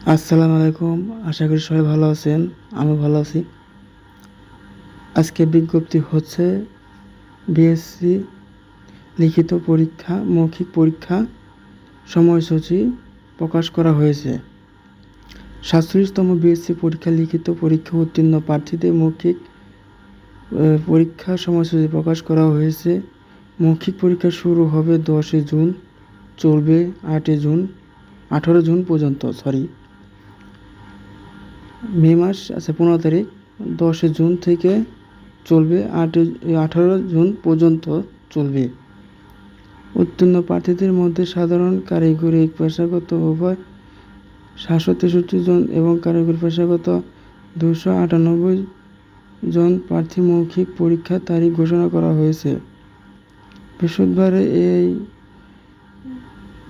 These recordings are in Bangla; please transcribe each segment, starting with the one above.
আসসালামু আলাইকুম। আশা করি সবাই ভালো আছেন। আমি ভালো আছি। আজকে বিজ্ঞপ্তি হচ্ছে বিএসসি লিখিত পরীক্ষা মৌখিক পরীক্ষা সময়সূচি প্রকাশ করা হয়েছে। 47তম বিএসসি পরীক্ষা লিখিত পরীক্ষা উত্তীর্ণ প্রার্থীদের মৌখিক পরীক্ষা সময়সূচি প্রকাশ করা হয়েছে। মৌখিক পরীক্ষা শুরু হবে 10 জুন, চলবে 18 জুন পর্যন্ত। মে মাস আছে 15 তারিখ, 10 জুন থেকে চলবে 18 জুন পর্যন্ত চলবে। উত্তীর্ণ প্রার্থীদের মধ্যে সাধারণ, কারিগরি, পেশাগত উভয় 763 জন এবং কারিগরি পেশাগত 298 জন প্রার্থী মৌখিক পরীক্ষার তারিখ ঘোষণা করা হয়েছে।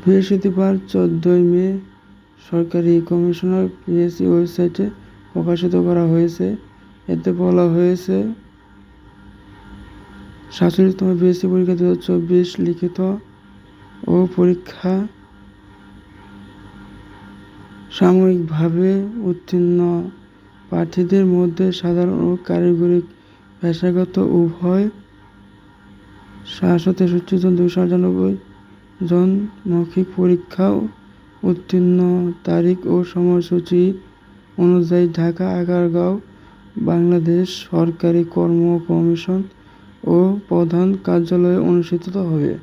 বৃহস্পতিবার 14 মে সরকারি কমিশনার পিএসসি ওয়েবসাইটে প্রকাশিত করা হয়েছে। এতে বলা হয়েছে 47তম বিএসসি পরীক্ষা 2024 লিখিত ও পরীক্ষা সাময়িকভাবে উত্তীর্ণ প্রার্থীদের মধ্যে সাধারণ ও কারিগরি পেশাগত উভয় 763 জন 298 জন মৌখিক পরীক্ষা উত্তীর্ণ তারিখ ও সময়সূচি অনুযায়ী ঢাকা, আগারগাঁও, বাংলাদেশ সরকারি কর্ম কমিশন ও প্রধান কার্যালয়ে অনুষ্ঠিত হবে।